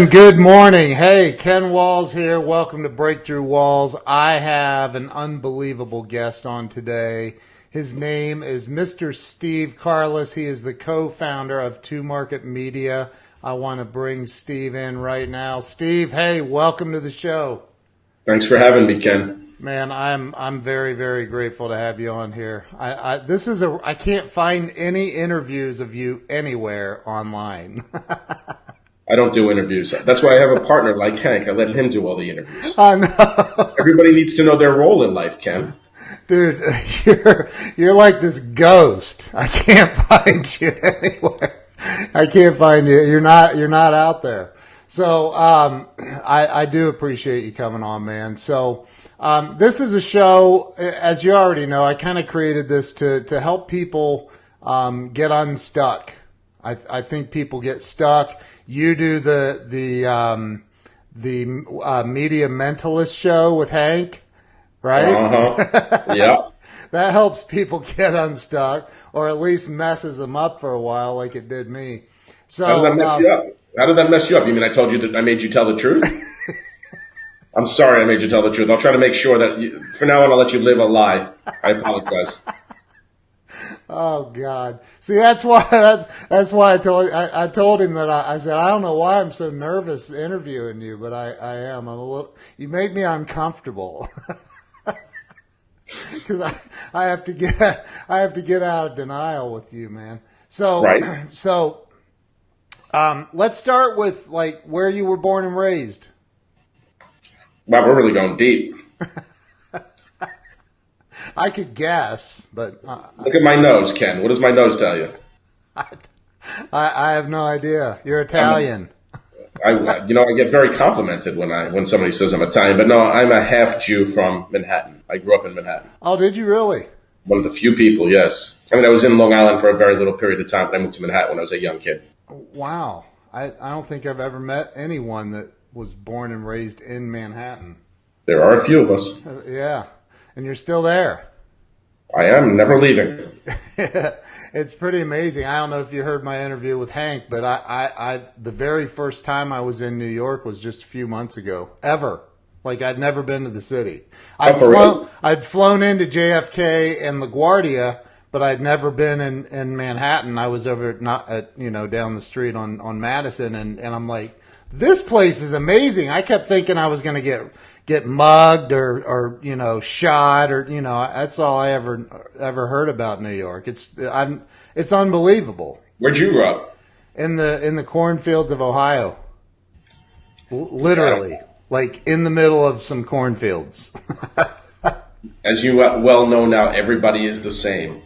Ken, good morning. Hey, Ken Walls here. Welcome to Breakthrough Walls. I have an unbelievable guest on today. His name is Mr. Steve Carlis. He is the co-founder of Two Market Media. I want to bring Steve in right now. Steve, hey, welcome to the show. Thanks for having me, Ken. Man, I'm very, very grateful to have you on here. I can't find any interviews of you anywhere online. I don't do interviews. That's why I have a partner like Hank. I let him do all the interviews. I know. Everybody needs to know their role in life, Ken. Dude, you're like this ghost. I can't find you anywhere. I can't find you. You're not out there. So I do appreciate you coming on, man. So this is a show, as you already know, I kind of created this to help people get unstuck. I think people get stuck. You do the Media Mentalist show with Hank, right? Uh-huh. Yeah. That helps people get unstuck, or at least messes them up for a while, like it did me. So how did that mess you up? How did that mess you up? You mean I told you that I made you tell the truth? I'm sorry I made you tell the truth. I'll try to make sure that from now on I'll let you live a lie. I apologize. Oh God! See, that's why I told him that I said I don't know why I'm so nervous interviewing you, but I am. I'm a little. You make me uncomfortable because I have to get out of denial with you, man. So right. So let's start with like where you were born and raised. Wow, we're really going deep. I could guess, but look at my nose, Ken. What does my nose tell you? I have no idea. You're Italian. I get very complimented when somebody says I'm Italian, but no, I'm a half Jew from Manhattan. I grew up in Manhattan. Oh, did you really? One of the few people, yes. I mean, I was in Long Island for a very little period of time, but I moved to Manhattan when I was a young kid. Wow. I don't think I've ever met anyone that was born and raised in Manhattan. There are a few of us. Yeah. And you're still there. I am, never leaving. It's pretty amazing. I don't know if you heard my interview with Hank, but I the very first time I was in New York was just a few months ago. Ever. Like I'd never been to the city. I'd flown into JFK and LaGuardia, but I'd never been in Manhattan. I was over down the street on Madison, and I'm like, this place is amazing. I kept thinking I was going to get mugged or shot or that's all I ever heard about New York. It's unbelievable. Where'd you grow up? In the cornfields of Ohio. Literally, like in the middle of some cornfields. As you well know now, everybody is the same.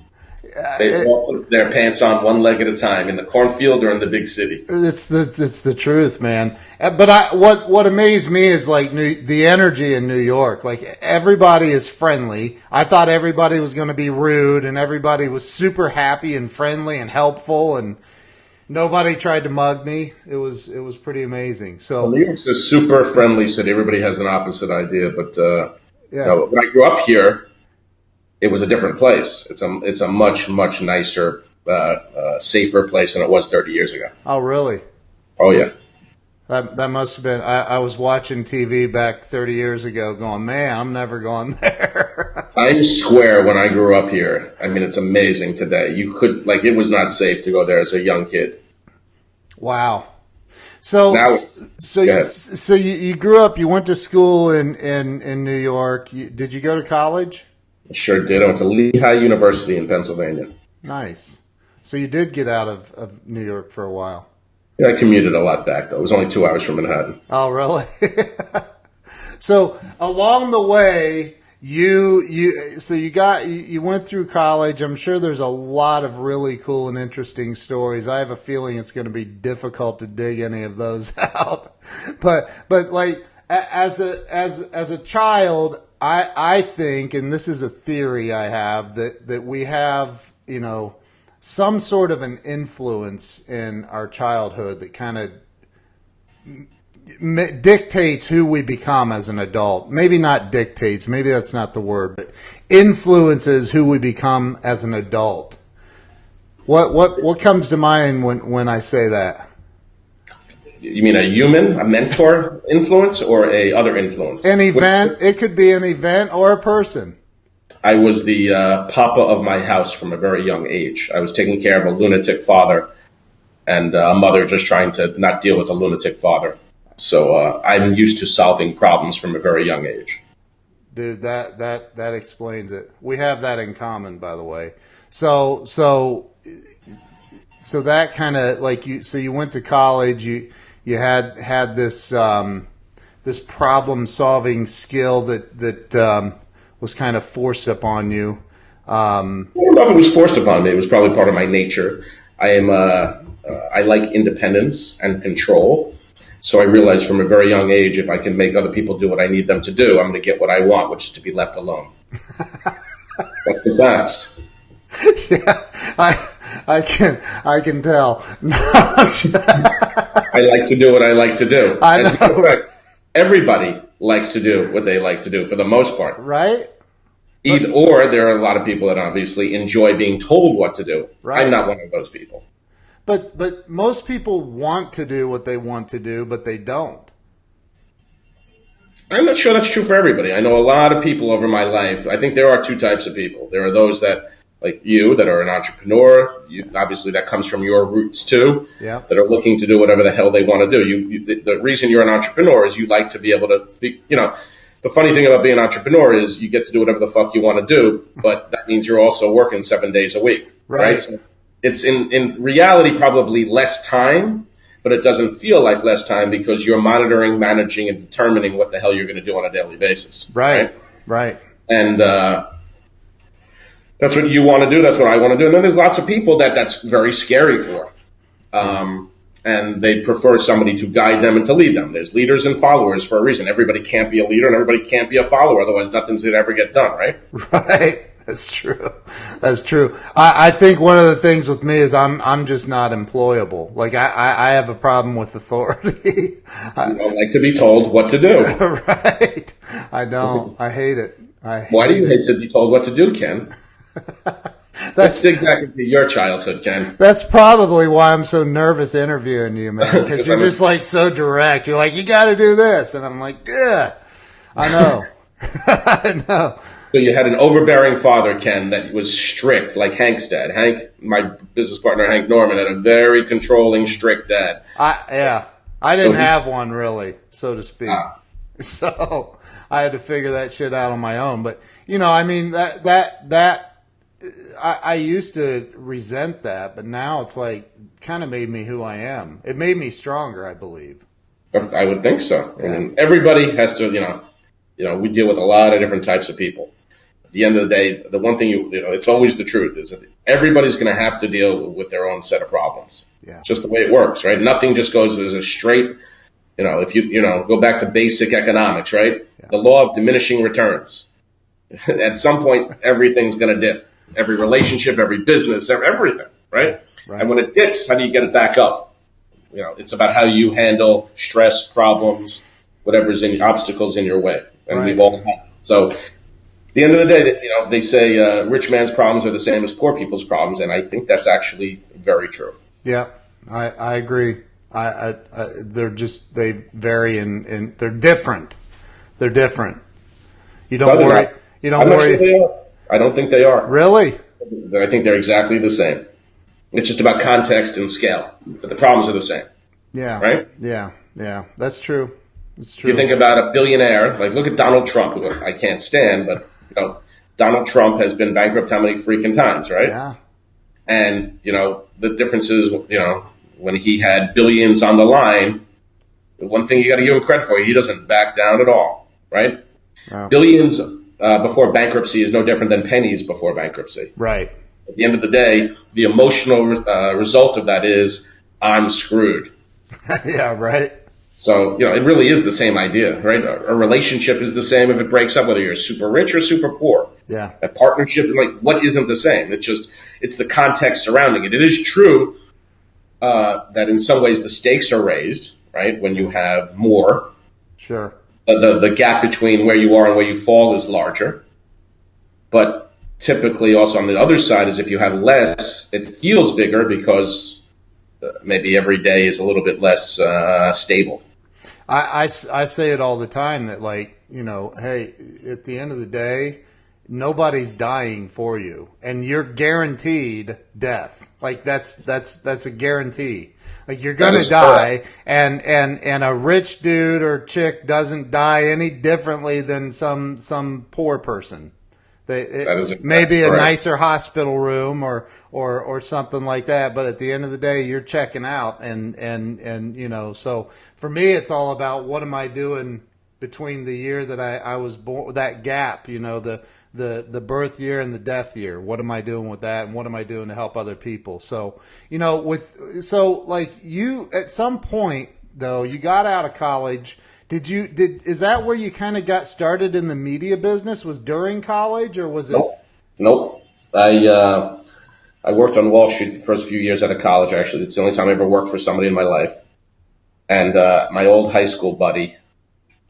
They all put their pants on one leg at a time in the cornfield or in the big city. It's the truth, man. But what amazed me is like the energy in New York. Like everybody is friendly. I thought everybody was going to be rude, and everybody was super happy and friendly and helpful, and nobody tried to mug me. It was pretty amazing. So New York's a super friendly city. Everybody has an opposite idea, but yeah. When I grew up here, it was a different place. It's a much nicer, safer place than it was 30 years ago. Oh, really? Oh, yeah. That must have been. I was watching TV back 30 years ago, going, man, I'm never going there. Times Square, when I grew up here, I mean, it's amazing today. You could it was not safe to go there as a young kid. Wow. So you grew up. You went to school in New York. Did you go to college? Sure did. I went to Lehigh University in Pennsylvania. Nice. So you did get out of New York for a while. Yeah, I commuted a lot back, though. It was only 2 hours from Manhattan. Oh, really? So along the way, you went through college. I'm sure there's a lot of really cool and interesting stories. I have a feeling it's going to be difficult to dig any of those out. But like as a child, I think, and this is a theory I have, that we have, some sort of an influence in our childhood that kind of dictates who we become as an adult. Maybe not dictates, maybe that's not the word, but influences who we become as an adult. What comes to mind when I say that? You mean a human, a mentor influence, or a other influence? An event. It could be an event or a person. I was the papa of my house from a very young age. I was taking care of a lunatic father and a mother just trying to not deal with a lunatic father. So I'm used to solving problems from a very young age. Dude, that explains it. We have that in common, by the way. So that kind of like you went to college. You had this this problem solving skill that was kind of forced upon you. I don't know if it was forced upon me. It was probably part of my nature. I like independence and control. So I realized from a very young age, if I can make other people do what I need them to do, I'm going to get what I want, which is to be left alone. That's the facts. Yeah, I can tell. I like to do what I like to do. I know. Everybody likes to do what they like to do for the most part. Right? Or there are a lot of people that obviously enjoy being told what to do. Right. I'm not one of those people. But most people want to do what they want to do, but they don't. I'm not sure that's true for everybody. I know a lot of people over my life. I think there are two types of people. There are those that, like you, that are an entrepreneur. Obviously, that comes from your roots too. Yeah. That are looking to do whatever the hell they want to do. The reason you're an entrepreneur is you like to be able to, the funny thing about being an entrepreneur is you get to do whatever the fuck you want to do, but that means you're also working 7 days a week. Right? So it's in reality probably less time, but it doesn't feel like less time because you're monitoring, managing, and determining what the hell you're going to do on a daily basis. Right. And that's what you want to do. That's what I want to do. And then there's lots of people that's very scary for. And they prefer somebody to guide them and to lead them. There's leaders and followers for a reason. Everybody can't be a leader and everybody can't be a follower. Otherwise, nothing's going to ever get done, right? Right. That's true. That's true. I think one of the things with me is I'm just not employable. Like I have a problem with authority. You don't like to be told what to do. Right. I don't. I hate it. Why do you hate to be told what to do, Ken? Let's dig back into your childhood, Ken. That's probably why I'm so nervous interviewing you, man. Because you're just like so direct. You're like, you got to do this, and I'm like, yeah, I know. I know. So you had an overbearing father, Ken, that was strict, like Hank's dad. Hank, my business partner, Hank Norman, had a very controlling, strict dad. I didn't have one really, so to speak. So I had to figure that shit out on my own. But I mean that I used to resent that, but now it's like kind of made me who I am. It made me stronger, I believe. I would think so. Yeah. I mean, everybody has to, we deal with a lot of different types of people. At the end of the day, the one thing it's always the truth is that everybody's going to have to deal with their own set of problems. Yeah. It's just the way it works, right? Nothing just goes as a straight, if you go back to basic economics, right? Yeah. The law of diminishing returns. At some point, everything's going to dip. Every relationship, every business, everything, right? And when it dips, how do you get it back up? It's about how you handle stress, problems, whatever's obstacles in your way. And we've all had. So at the end of the day, they say rich man's problems are the same as poor people's problems, and I think that's actually very true. Yeah, I agree. They vary and they're different. They're different. You don't worry. You don't worry. Sure they are. I don't think they are. Really? I think they're exactly the same. It's just about context and scale, but the problems are the same. Yeah. Right? Yeah. That's true. It's true. You think about a billionaire, like look at Donald Trump, who I can't stand, but Donald Trump has been bankrupt how many freaking times, right? Yeah. And the difference is, when he had billions on the line, the one thing you got to give him credit for, he doesn't back down at all, right? Wow. Billions before bankruptcy is no different than pennies before bankruptcy. Right. At the end of the day, the emotional result of that is I'm screwed. Yeah, right. So, it really is the same idea, right? A relationship is the same if it breaks up, whether you're super rich or super poor. Yeah. A partnership, what isn't the same? It's the context surrounding it. It is true that in some ways the stakes are raised, right? When you have more. Sure. The gap between where you are and where you fall is larger. But typically also on the other side is if you have less, it feels bigger because maybe every day is a little bit less stable. I say it all the time that, like, hey, at the end of the day, nobody's dying for you, and you're guaranteed death. Like that's a guarantee. Like you're gonna die, and a rich dude or chick doesn't die any differently than some poor person. Maybe a nicer hospital room or something like that, but at the end of the day, you're checking out, and so for me, it's all about what am I doing between the year that I was born, that gap, the birth year and the death year. What am I doing with that, and what am I doing to help other people? So, like you, at some point though, you got out of college. Is that where you kind of got started in the media business? Was during college, or was it? Nope. I worked on Wall Street for the first few years out of college. Actually, it's the only time I ever worked for somebody in my life. And my old high school buddy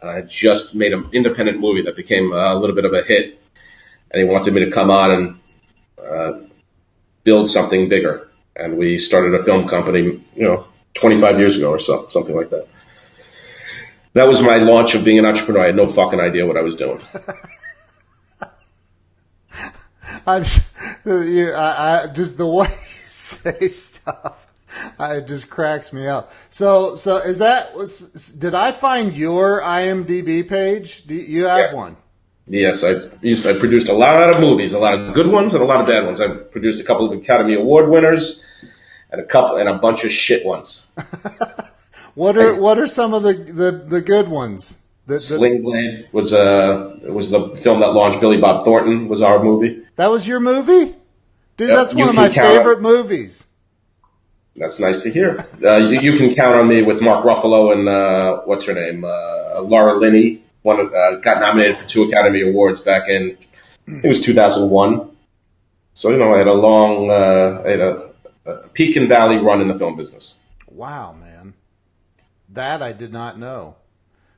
had just made an independent movie that became a little bit of a hit, and he wanted me to come on and build something bigger. And we started a film company, 25 years ago or so, something like that. That was my launch of being an entrepreneur. I had no fucking idea what I was doing. I just the way you say stuff, it just cracks me up. So did I find your IMDb page? Do you have one? Yes, I produced a lot of movies, a lot of good ones and a lot of bad ones. I produced a couple of Academy Award winners and a bunch of shit ones. What are some of the good ones? Sling Blade was the film that launched Billy Bob Thornton. Was our movie. That was your movie? Dude, that's one of my favorite movies. That's nice to hear. You can count on me with Mark Ruffalo and what's her name, Laura Linney. Got nominated for 2 Academy Awards back in, it was 2001. So I had a peak and valley run in the film business. Wow, man. That I did not know.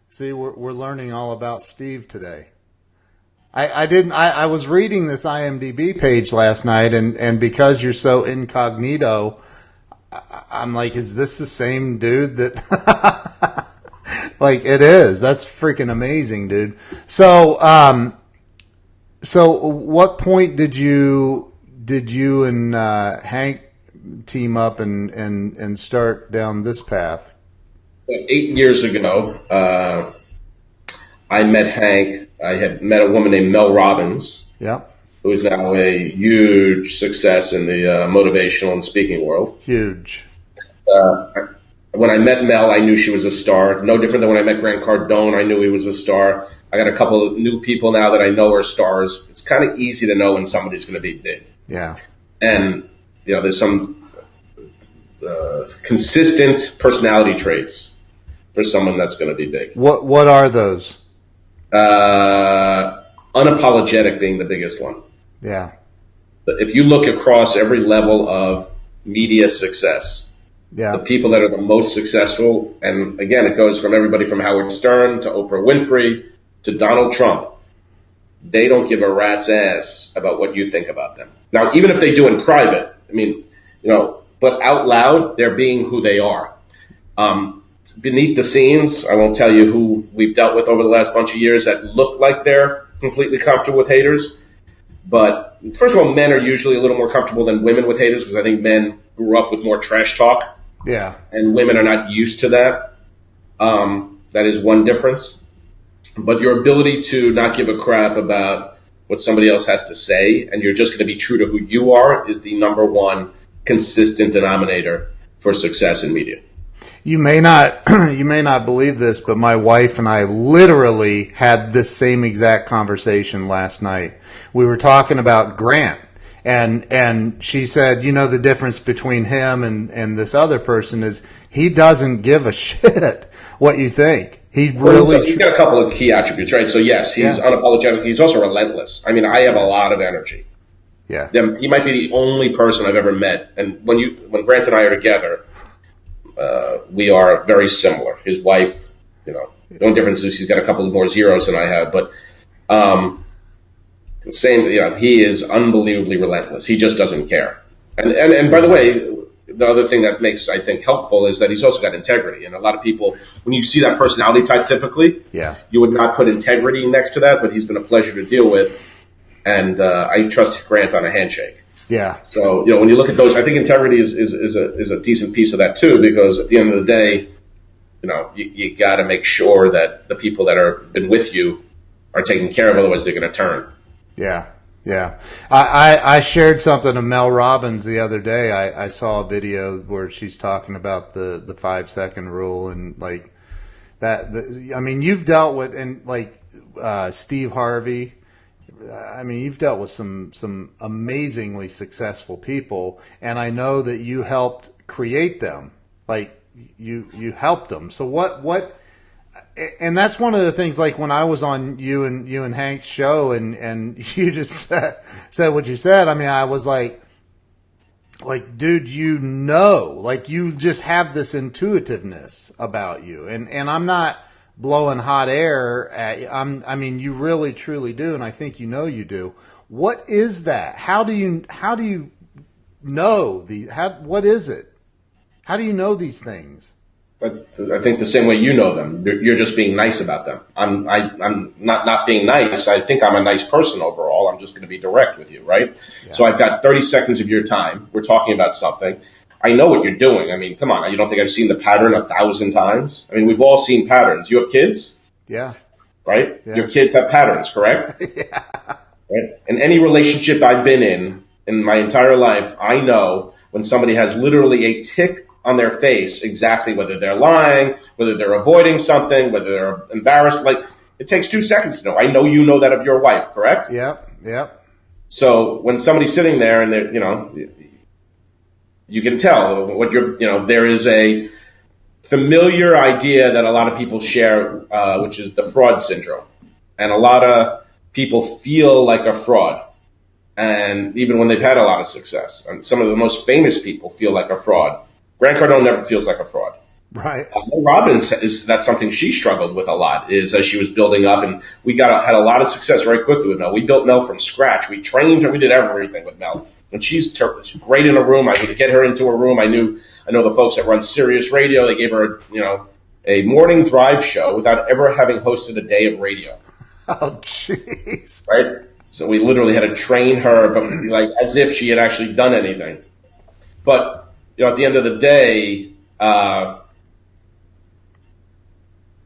See, we're learning all about Steve today. I was reading this IMDb page last night, and because you're so incognito, I'm like, is this the same dude that? Like it is. That's freaking amazing, dude. So what point did you and Hank team up and start down this path? 8 years ago, I met Hank. I had met a woman named Mel Robbins, who is now a huge success in the motivational and speaking world. Huge. When I met Mel, I knew she was a star. No different than when I met Grant Cardone, I knew he was a star. I got a couple of new people now that I know are stars. It's kind of easy to know when somebody's going to be big. Yeah. And, there's some consistent personality traits for someone that's going to be big. What are those? Unapologetic being the biggest one. Yeah. But if you look across every level of media success, the people that are the most successful, and again, it goes from everybody from Howard Stern to Oprah Winfrey to Donald Trump, they don't give a rat's ass about what you think about them. Now, even if they do in private, but out loud, they're being who they are. Beneath the scenes, I won't tell you who we've dealt with over the last bunch of years that look like they're completely comfortable with haters. But first of all, men are usually a little more comfortable than women with haters because I think men grew up with more trash talk. Yeah. And women are not used to that. That is one difference. But your ability to not give a crap about what somebody else has to say and you're just going to be true to who you are is the number one consistent denominator for success in media. You may not believe this, but my wife and I literally had this same exact conversation last night. We were talking about Grant, and she said, the difference between him and this other person is he doesn't give a shit what you think. He really. He's got a couple of key attributes, right? So yes, he's unapologetic. He's also relentless. I mean, I have a lot of energy. Yeah. He might be the only person I've ever met, and when Grant and I are together. We are very similar. His wife, the only difference is he's got a couple of more zeros than I have, but he is unbelievably relentless. He just doesn't care. And by the way, the other thing that makes, I think, helpful is that he's also got integrity. And a lot of people, when you see that personality type, typically, you would not put integrity next to that, but he's been a pleasure to deal with. And I trust Grant on a handshake. Yeah. So, when you look at those, I think integrity is a decent piece of that too, because at the end of the day, you got to make sure that the people that are been with you are taken care of, otherwise they're going to turn. Yeah. Yeah. I shared something to Mel Robbins the other day. I saw a video where she's talking about the 5-second rule and like that. You've dealt with, and like Steve Harvey, you've dealt with some amazingly successful people, and I know that you helped create them. Like you helped them. So what? And that's one of the things. Like when I was on you and Hank's show, and you just said what you said. I was like, dude, like you just have this intuitiveness about you, and I'm not blowing hot air at you. You really truly do, and I think you do. What is that? How do you know what is it? How do you know these things? But I think the same way you know them. You're just being nice about them. I'm not being nice. I think I'm a nice person overall. I'm just going to be direct with you, right? Yeah. So I've got 30 seconds of your time. We're talking about something. I know what you're doing. Come on. You don't think I've seen the pattern 1,000 times? We've all seen patterns. You have kids? Yeah. Right? Yeah. Your kids have patterns, correct? Yeah. Right? In any relationship I've been in my entire life, I know when somebody has literally a tick on their face, exactly whether they're lying, whether they're avoiding something, whether they're embarrassed. Like, it takes 2 seconds to know. I know you know that of your wife, correct? Yep. So when somebody's sitting there and they're, you can tell what there is a familiar idea that a lot of people share, which is the fraud syndrome. And a lot of people feel like a fraud. And even when they've had a lot of success, and some of the most famous people feel like a fraud. Grant Cardone never feels like a fraud. Right. Mel Robbins, that's something she struggled with a lot, is as she was building up, and we had a lot of success very quickly with Mel. We built Mel from scratch. We trained her. We did everything with Mel. And she's great in a room. I would get her into a room. I know the folks that run Sirius Radio. They gave her, a morning drive show without ever having hosted a day of radio. Oh, jeez. Right? So we literally had to train her, like as if she had actually done anything. But at the end of the day,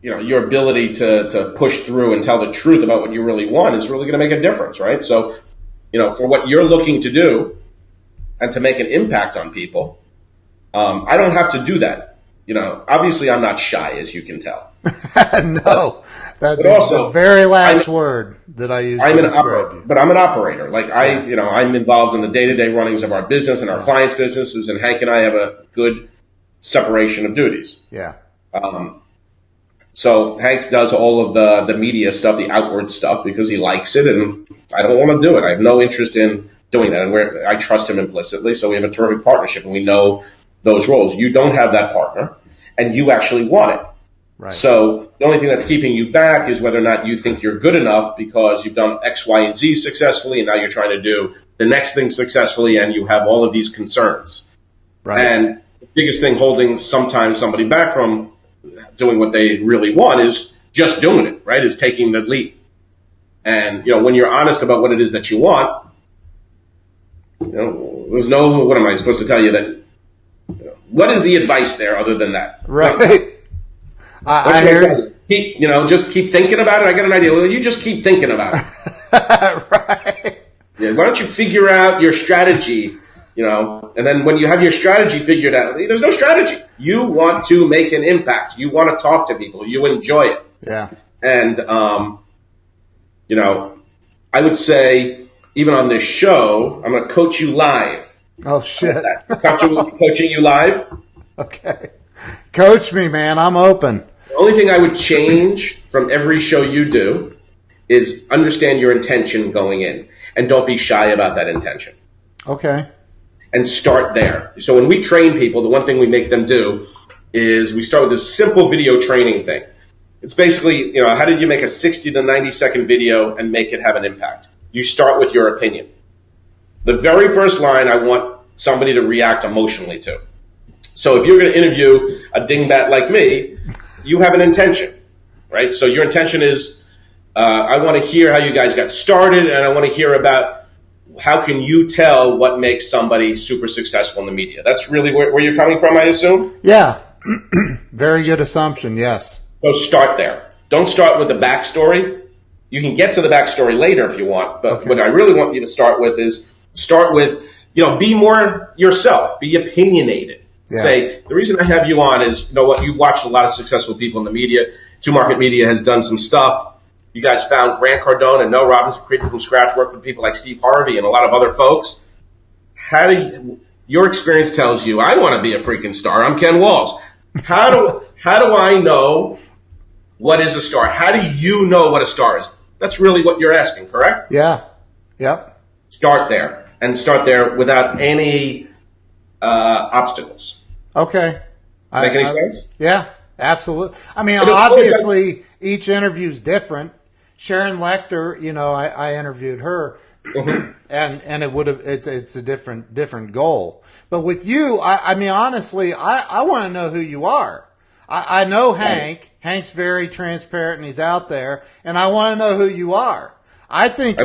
your ability to push through and tell the truth about what you really want is really going to make a difference, right? So, for what you're looking to do and to make an impact on people, I don't have to do that. Obviously I'm not shy, as you can tell. No, that's the very last word that I use. But I'm an operator. I'm involved in the day-to-day runnings of our business and our clients' businesses, and Hank and I have a good separation of duties. Yeah. So Hank does all of the media stuff, the outward stuff, because he likes it, and I don't want to do it. I have no interest in doing that, and I trust him implicitly, so we have a terrific partnership, and we know those roles. You don't have that partner, and you actually want it. Right. So the only thing that's keeping you back is whether or not you think you're good enough because you've done X, Y, and Z successfully, and now you're trying to do the next thing successfully, and you have all of these concerns. Right. And the biggest thing holding sometimes somebody back from doing what they really want is just doing it, right? Is taking the leap. And, when you're honest about what it is that you want, there's no, what am I supposed to tell you that, what is the advice there other than that? Right. I hear you. Just keep thinking about it. I got an idea. Well, you just keep thinking about it. Right. Yeah, why don't you figure out your strategy, and then when you have your strategy figured out, there's no strategy. You want to make an impact. You want to talk to people. You enjoy it. Yeah. And, I would say even on this show, I'm going to coach you live. Oh, shit. Coaching you live. Okay. Coach me, man. I'm open. The only thing I would change from every show you do is understand your intention going in, and don't be shy about that intention. Okay. And start there. So when we train people, the one thing we make them do is we start with this simple video training thing. It's basically, how did you make a 60 to 90 second video and make it have an impact? You start with your opinion. The very first line I want somebody to react emotionally to. So if you're going to interview a dingbat like me, you have an intention, right? So your intention is, I want to hear how you guys got started, and I want to hear about how can you tell what makes somebody super successful in the media. That's really where you're coming from, I assume? Yeah. Very good assumption, yes. So start there. Don't start with the backstory. You can get to the backstory later if you want, but what I really want you to start with is be more yourself, be opinionated. Yeah. Say, the reason I have you on is, you know what, you watched a lot of successful people in the media. Two Market Media has done some stuff. You guys found Grant Cardone and Mel Robbins, created from scratch, worked with people like Steve Harvey and a lot of other folks. Your experience tells you, I want to be a freaking star. I'm Ken Walls. How do I know what is a star? How do you know what a star is? That's really what you're asking, correct? Yeah. Yep. Start there, and start there without any obstacles. Okay. Make any sense? Yeah, absolutely. I mean, obviously, each interview is different. Sharon Lecter, I interviewed her, and it's a different goal. But with you, I mean, honestly, I want to know who you are. I know Hank. Right. Hank's very transparent and he's out there, and I want to know who you are. I think,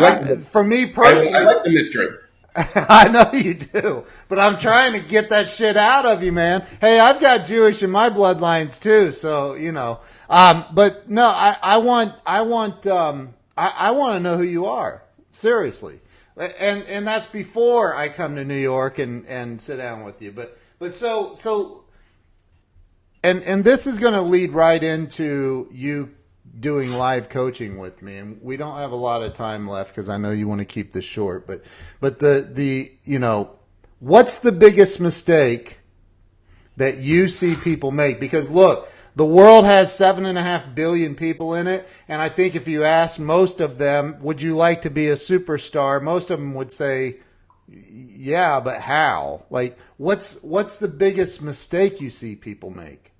for me personally, I like the mystery. I know you do, but I'm trying to get that shit out of you, man. Hey, I've got Jewish in my bloodlines too, so but no, I want to know who you are, seriously, and that's before I come to New York and sit down with you. But so, and this is going to lead right into you doing live coaching with me, and we don't have a lot of time left because I know you want to keep this short, but what's the biggest mistake that you see people make? Because look, the world has 7.5 billion people in it, and I think if you ask most of them, would you like to be a superstar? Most of them would say, yeah, but how? Like, what's the biggest mistake you see people make?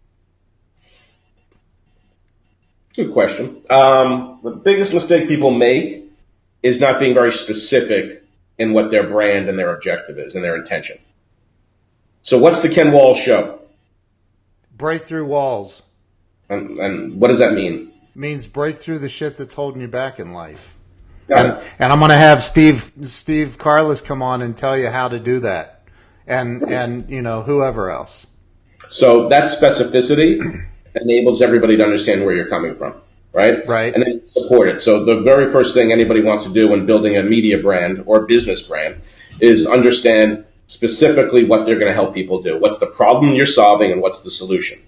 Good question. The biggest mistake people make is not being very specific in what their brand and their objective is and their intention. So what's the Ken Walls show? Break through walls. And what does that mean? It means break through the shit that's holding you back in life. And I'm going to have Steve Carlis come on and tell you how to do that. And whoever else. So that specificity enables everybody to understand where you're coming from, right? Right. And then support it. So the very first thing anybody wants to do when building a media brand or business brand is understand specifically what they're going to help people do. What's the problem you're solving and what's the solution?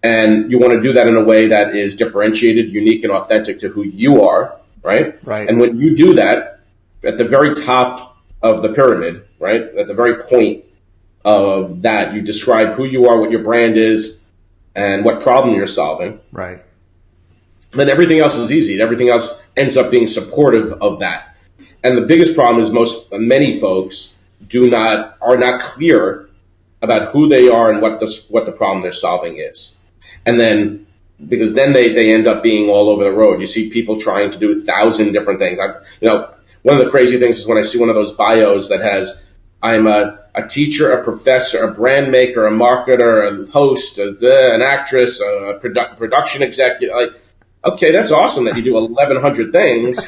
And you want to do that in a way that is differentiated, unique, and authentic to who you are, right? Right. And when you do that, at the very top of the pyramid, right, at the very point of that, you describe who you are, what your brand is, and what problem you're solving. Right. Then everything else is easy. Everything else ends up being supportive of that. And the biggest problem is many folks are not clear about who they are and what the problem they're solving is. And then, because then they end up being all over the road. You see people trying to do 1,000 different things. One of the crazy things is when I see one of those bios that has, I'm a teacher, a professor, a brand maker, a marketer, a host, an actress, a production executive. Like, okay, that's awesome that you do 1,100 things,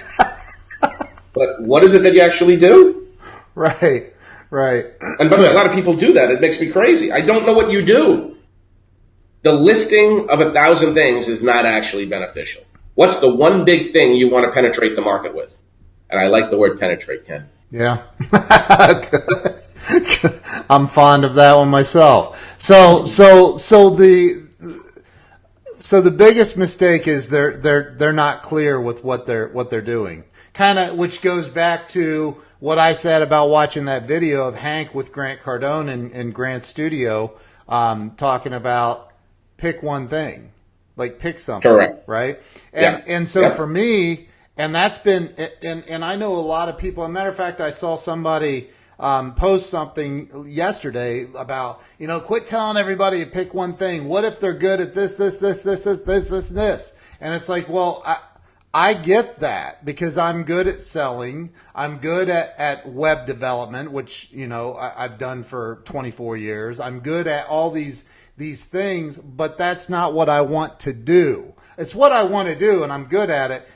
but what is it that you actually do? Right. And by the way, a lot of people do that. It makes me crazy. I don't know what you do. The listing of 1,000 things is not actually beneficial. What's the one big thing you want to penetrate the market with? And I like the word penetrate, Ken. Yeah. I'm fond of that one myself. So the biggest mistake is they're not clear with what they're doing. Kind of, which goes back to what I said about watching that video of Hank with Grant Cardone in Grant's studio, talking about pick one thing, like pick something. Correct. Right. And yeah. For me, and that's been, and I know a lot of people. As a matter of fact, I saw somebody post something yesterday about, quit telling everybody to pick one thing. What if they're good at this? And it's like, well, I get that because I'm good at selling. I'm good at web development, which, I've done for 24 years. I'm good at all these things, but that's not what I want to do. It's what I want to do, and I'm good at it,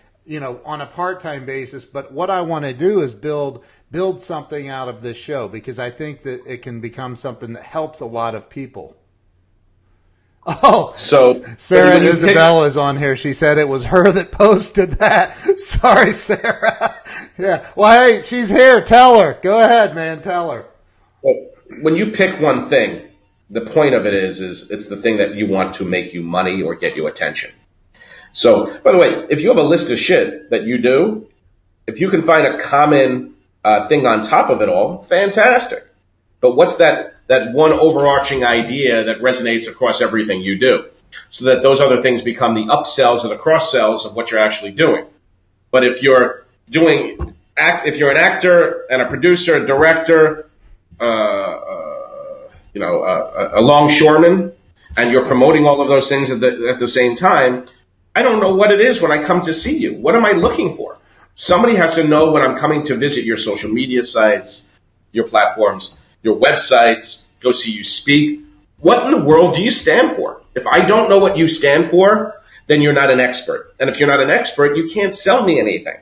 on a part-time basis. But what I want to do is build something out of this show, because I think that it can become something that helps a lot of people. Oh, so Sarah Isabel is on here. She said it was her that posted that. Sorry, Sarah. Yeah. Well, hey, she's here. Tell her. Go ahead, man. Tell her. Well, when you pick one thing, the point of it is it's the thing that you want to make you money or get you attention. So, by the way, if you have a list of shit that you do, if you can find a common thing on top of it all, fantastic. But what's that one overarching idea that resonates across everything you do, so that those other things become the upsells or the cross sells of what you're actually doing? But if you're if you're an actor and a producer, a director, a longshoreman, and you're promoting all of those things at the same time, I don't know what it is when I come to see you. What am I looking for? Somebody has to know when I'm coming to visit your social media sites, your platforms, your websites, go see you speak. What in the world do you stand for? If I don't know what you stand for, then you're not an expert. And if you're not an expert, you can't sell me anything.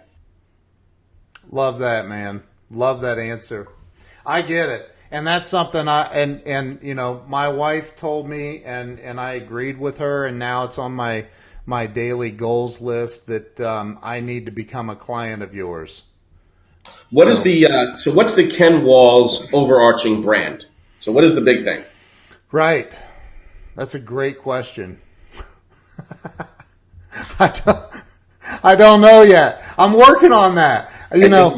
Love that, man. Love that answer. I get it. And that's something my wife told me, and I agreed with her, and now it's on my daily goals list that I need to become a client of yours. What's the Ken Walls overarching brand? So what is the big thing? Right. That's a great question. I don't know yet. I'm working on that. I think you know.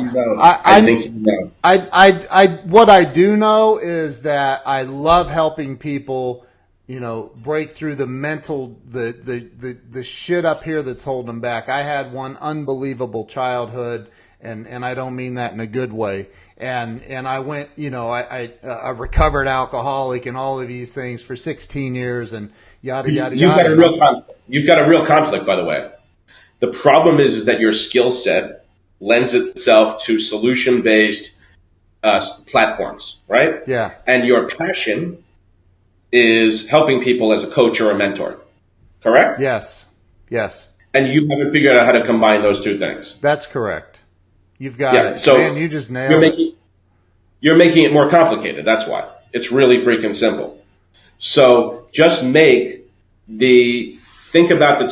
What I do know is that I love helping people, break through the mental, the shit up here that's holding them back. I had one unbelievable childhood, and I don't mean that in a good way. And I went, a recovered alcoholic and all of these things for 16 years and yada, yada, yada. You've got a real conflict, by the way. The problem is that your skill set lends itself to solution-based platforms, right? Yeah. And your passion is helping people as a coach or a mentor, correct? Yes. And you haven't figured out how to combine those two things. That's correct. You've got it. So man, you just nailed it. You're making it more complicated. That's why. It's really freaking simple. So just think about the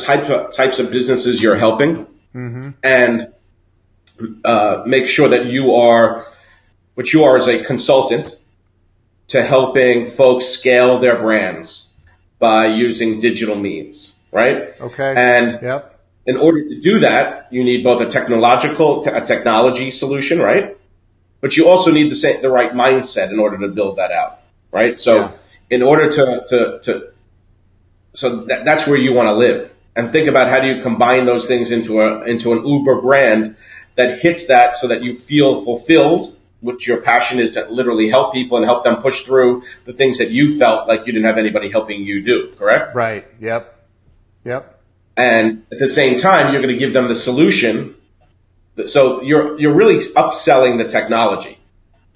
types of businesses you're helping, mm-hmm. and make sure that what you are is a consultant to helping folks scale their brands by using digital means, right? Okay. And in order to do that, you need both a technology solution, right? But you also need the right mindset in order to build that out, right? So in order that's where you want to live, and think about how do you combine those things into an Uber brand that hits that, so that you feel fulfilled, which your passion is to literally help people and help them push through the things that you felt like you didn't have anybody helping you do, correct? Right. Yep. And at the same time, you're going to give them the solution. So you're really upselling the technology,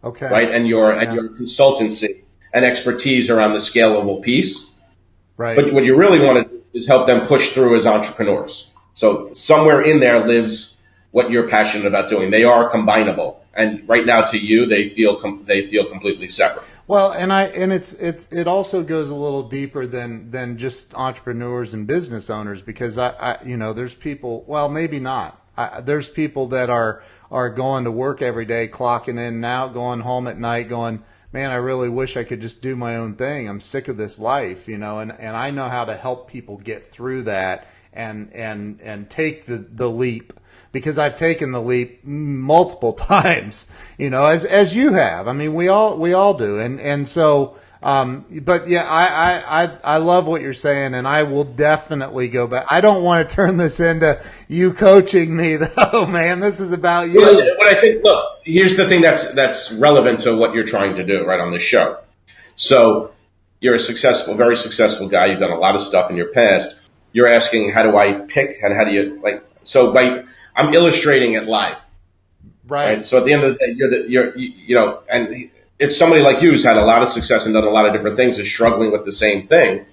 okay, right? And your consultancy and expertise around the scalable piece, right? But what you really want to do is help them push through as entrepreneurs. So somewhere in there lives what you're passionate about doing. They are combinable, and right now to you, they feel completely separate. Well, and it also goes a little deeper than just entrepreneurs and business owners, because I there's people, well, maybe not. There's people that are going to work every day, clocking in and out, going home at night, going, man, I really wish I could just do my own thing. I'm sick of this life, and I know how to help people get through that and take the leap. Because I've taken the leap multiple times, as you have. I mean, we all do, and so. But yeah, I love what you're saying, and I will definitely go back. I don't want to turn this into you coaching me, though, man. This is about you. Well, what I think. Look, here's the thing that's relevant to what you're trying to do right on this show. So you're a very successful guy. You've done a lot of stuff in your past. You're asking, how do I pick, and how do you So I'm illustrating it live. Right. So at the end of the day, and if somebody like you who's had a lot of success and done a lot of different things is struggling with the same thing,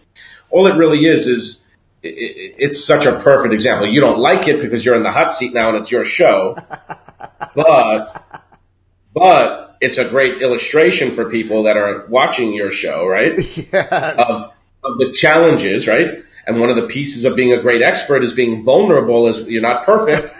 all it really is it's such a perfect example. You don't like it because you're in the hot seat now and it's your show, but it's a great illustration for people that are watching your show, right? Yes. Of the challenges, right? And one of the pieces of being a great expert is being vulnerable. Is you're not perfect,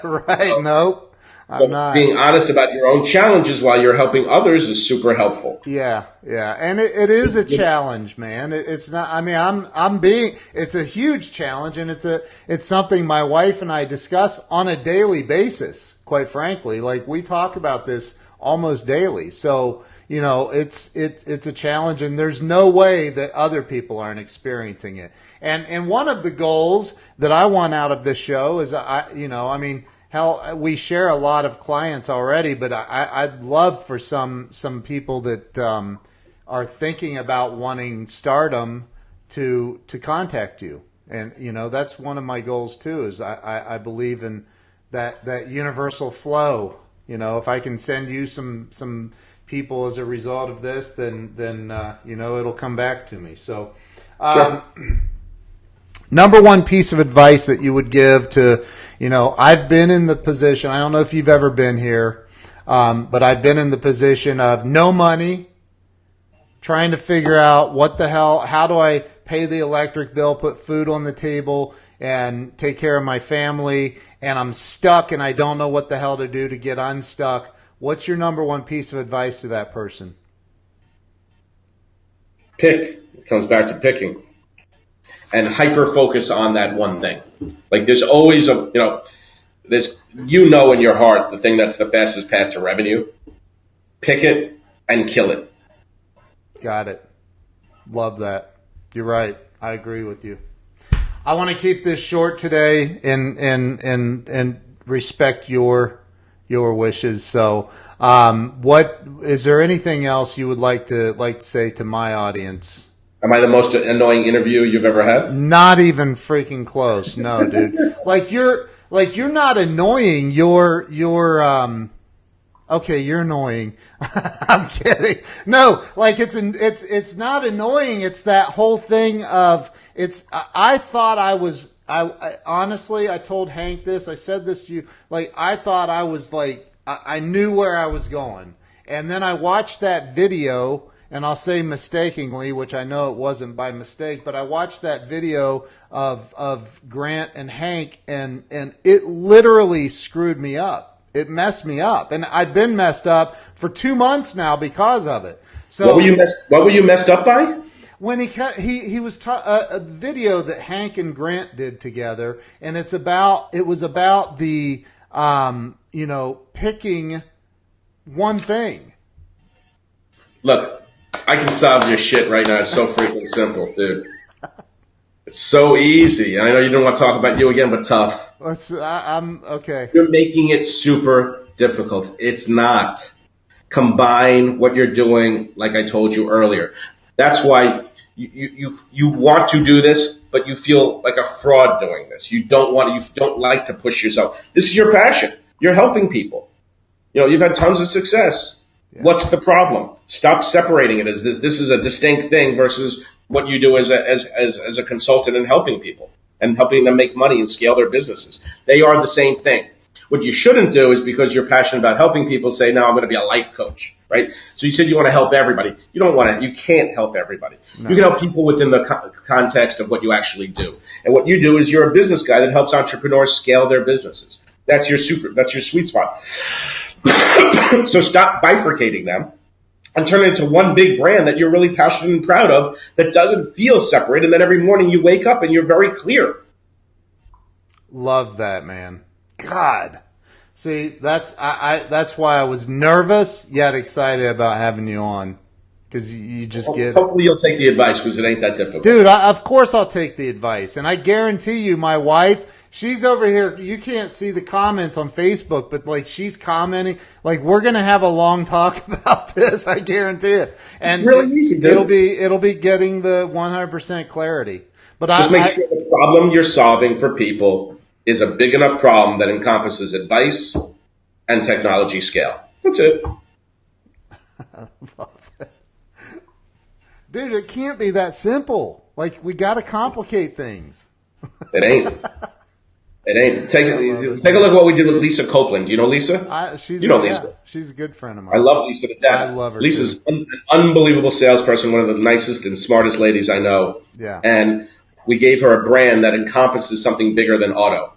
right? Nope. I'm not. Being honest about your own challenges while you're helping others is super helpful. Yeah, and it is a challenge, man. It's not. I mean, it's a huge challenge, and it's something my wife and I discuss on a daily basis. Quite frankly, like we talk about this almost daily. So it's a challenge, and there's no way that other people aren't experiencing it. And one of the goals that I want out of this show is hell, we share a lot of clients already, but I'd love for some people that are thinking about wanting stardom to contact you. And, that's one of my goals too, is I believe in that universal flow. If I can send you some people as a result of this, then it'll come back to me. So, Sure. Number one piece of advice that you would give to, I've been in the position, I don't know if you've ever been here, but I've been in the position of no money, trying to figure out what the hell, how do I pay the electric bill, put food on the table, and take care of my family, and I'm stuck and I don't know what the hell to do to get unstuck. What's your number one piece of advice to that person? Pick. It comes back to picking. And hyper focus on that one thing. Like there's always in your heart the thing that's the fastest path to revenue. Pick it and kill it. Got it. Love that. You're right. I agree with you. I want to keep this short today and respect your wishes. So, what is there anything else you would like to say to my audience? Am I the most annoying interview you've ever had? Not even freaking close. No, dude. You're not annoying. You're okay. You're annoying. I'm kidding. No, it's not annoying. It's that whole thing of I thought I was. I honestly, I told Hank this. I said this to you. I thought I was I knew where I was going, and then I watched that video. And I'll say mistakenly, which I know it wasn't by mistake, but I watched that video of Grant and Hank, and it literally screwed me up. It messed me up, and I've been messed up for 2 months now because of it. So what were you messed up by? When he was a video that Hank and Grant did together, and it was about the picking one thing. Look. I can solve your shit right now. It's so freaking simple, dude. It's so easy. I know you don't want to talk about you again, but tough. I'm okay. You're making it super difficult. It's not. Combine what you're doing, like I told you earlier. That's why you want to do this, but you feel like a fraud doing this. You don't like to push yourself. This is your passion. You're helping people. You've had tons of success. Yeah. What's the problem? Stop separating it as this is a distinct thing versus what you do as a consultant and helping people and helping them make money and scale their businesses. They are the same thing. What you shouldn't do is because you're passionate about helping people say, no, I'm going to be a life coach, right? So you said you want to help everybody. You can't help everybody. No. You can help people within the context of what you actually do. And what you do is you're a business guy that helps entrepreneurs scale their businesses. That's your sweet spot. So stop bifurcating them and turn it into one big brand that you're really passionate and proud of that doesn't feel separate. And then every morning you wake up and you're very clear. Love that, man. God. See, that's why I was nervous yet excited about having you on. Because you just get it. Hopefully you'll take the advice because it ain't that difficult. Dude, of course I'll take the advice. And I guarantee you my wife, she's over here. You can't see the comments on Facebook, but she's commenting. We're going to have a long talk about this. I guarantee it. And it's really easy, dude. It'll be getting the 100% clarity. But just make sure the problem you're solving for people is a big enough problem that encompasses advice and technology scale. That's it. I love it. Dude, it can't be that simple. Like, we got to complicate things. It ain't. It ain't. Take a look at what we did with Lisa Copeland. Do you know Lisa? Lisa. She's a good friend of mine. I love Lisa to death. I love her. Lisa's an unbelievable salesperson, one of the nicest and smartest ladies I know. Yeah. And we gave her a brand that encompasses something bigger than auto.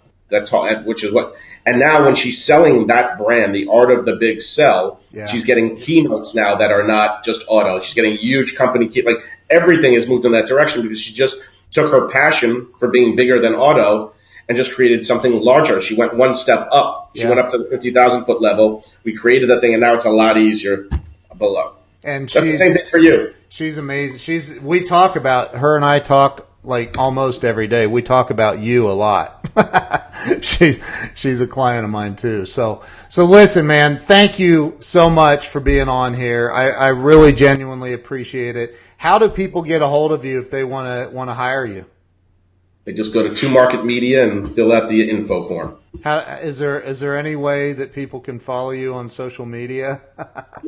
Which is what. And now when she's selling that brand, the art of the big sell, she's getting keynotes now that are not just auto. She's getting huge company like everything has moved in that direction because she just took her passion for being bigger than auto and just created something larger. She went one step up. She went up to the 50,000 foot level. We created a thing, and now it's a lot easier below. And that's the same thing for you. She's amazing. We talk about her, and I talk like almost every day. We talk about you a lot. She's a client of mine too. So listen, man, thank you so much for being on here. I really genuinely appreciate it. How do people get a hold of you if they want to hire you? They just go to 2 Market Media and fill out the info form. Is there any way that people can follow you on social media?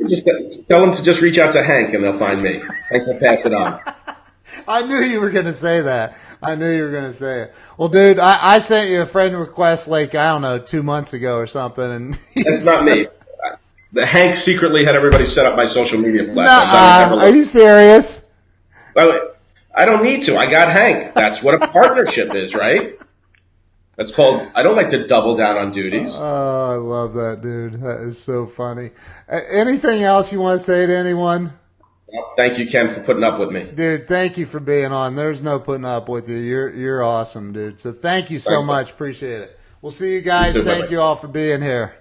Just tell them to just reach out to Hank and they'll find me. Hank will pass it on. I knew you were going to say that. I knew you were going to say it. Well, dude, I sent you a friend request like, I don't know, 2 months ago or something. And that's not me. The Hank secretly had everybody set up my social media platforms. Are you serious? Well, I don't need to. I got Hank. That's what a partnership is, right? That's called, I don't like to double down on duties. Oh, I love that, dude. That is so funny. Anything else you want to say to anyone? Thank you, Ken, for putting up with me. Dude, thank you for being on. There's no putting up with you. You're awesome, dude. So thank you so much. Appreciate it. We'll see you guys. Thank you all for being here.